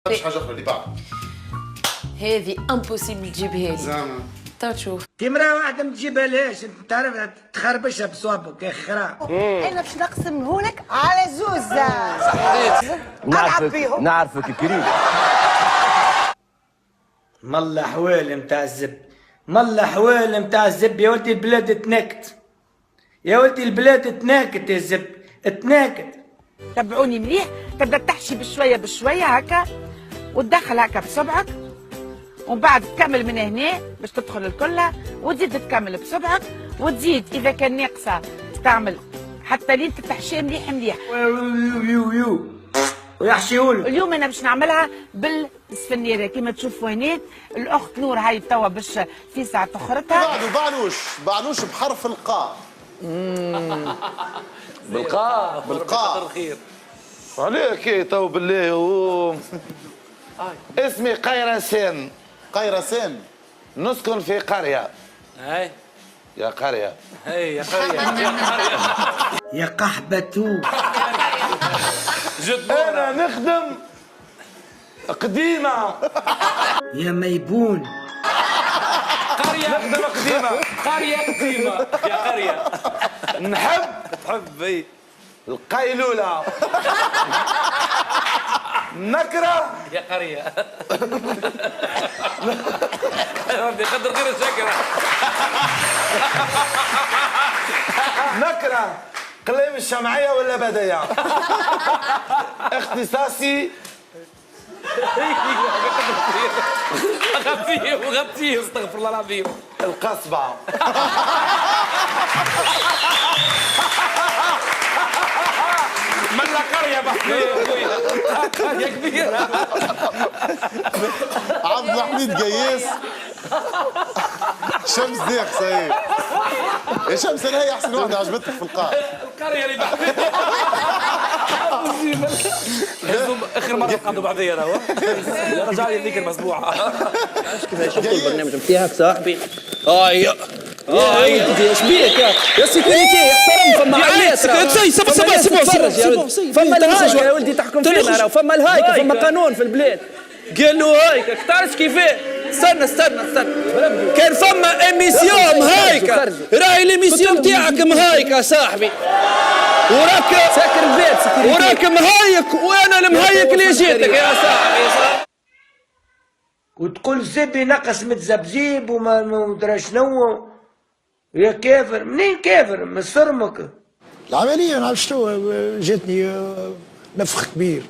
مش حاجه اخرى اللي بعد. هذه امبوسيبل تجيبها لي. زعما تو تشوف في مرأة واحدة ما تجيبهاش، انت تعرف تخربشها بصوابك يا خرا. انا باش نقسمهولك على زوز. نعرفك كريم. مالله حوال متاع الزب، مالله حوال متاع الزب يا ولدي، البلاد تناكت يا ولدي، البلاد تناكت يا الزب، تناكت. تبعوني مليح، تبدا تحشي بشويه بشويه هكا وتدخل هكا بصبعك، ومن بعد تكمل من هنا باش تدخل الكلها، وتزيد تكمل بصبعك، وتزيد اذا كان ناقصه تعمل حتى لين تحشيها مليح مليح. ويحشيهولك. اليوم انا باش نعملها بالسفنيره كما تشوفوا هنا. الاخت نور هاي توا باش في ساعه اخرتها. بعده بعنوش بحرف القاف. بالقاف بالقاف. عليك تو بالله اسمي قيرسان. قيرسان. نسكن في قرية. هاي يا قرية. هاي يا قرية يا قحبتو. أنا نخدم قديمة. يا ميبون. قرية نخدم قديمة. قرية قديمة يا قرية. نحب تحب اي القيلولة. نكره يا قرية. ربي قدر غير الشكرة. نكره قليم الشمعية ولا بدية. اختصاصي غطيه استغفر الله العظيم. القصبة. من لا قرية بحكي قرية كبيرة. عبد الحميد قياس. شمس ديق صحيح. يا شمس انا هي احسن واحده عجبتك في القاع. القرية اللي بحكي. اخر مرة قعدوا بعضيا راهو. رجع لي ذيك المسبوعة. شفتوا البرنامج نتاعك صاحبي؟ ايش بيك يا سيكوريتي احترم، فما عائلات فما الهايكه يا ولدي تحكم فينا راهو، فما الهايكه، فما قانون في البلاد. قال له هايكه تعرفش كيفاه؟ استنى كان فما اميسيون مهايكه، راهي الاميسيون نتاعك مهايكه صاحبي، وراك ساكر البيت سيكوريتي، وراك مهايك وانا المهايك اللي جيتك يا صاحبي. وتقول زبي نقص متزبزيب وما مدري شنو. يا كافر، منين كافر؟ من صرمك. العملية نعرف شنو جاتني نفخ كبير.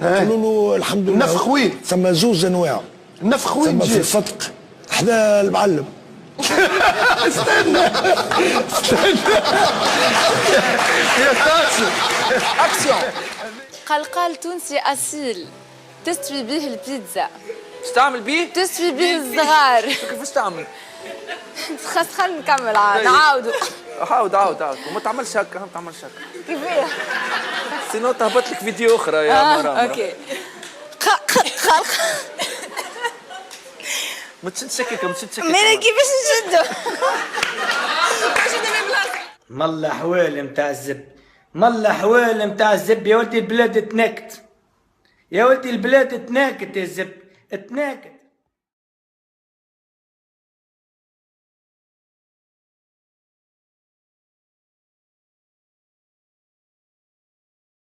قالوا له الحمد لله نفخ وين؟ ثم زوز انواع. النفخ وين ثم في جات؟ الفتق حدا المعلم. استنى يا قاسم اكسيون. قلقال تونسي اصيل تستوي به البيتزا، ايش تعمل بيه؟ تستوي به الصغار. كيفاش تعمل؟ خلينا نكمل عاد نعاودوا. عاود وما تعملش هكا، ما تعملش هكا. كيفاه؟ سينو تهبط لك فيديو اخرى يا مرام. اوكي. ما تشدش هكاك، ما تشدش هكاك. مالا كيفاش نشدو؟ مالله حوال متاع الزب، مالله حوال متاع الزب يا ولدي، البلاد تناكت يا ولدي، البلاد تناكت يا الزب، تناكت.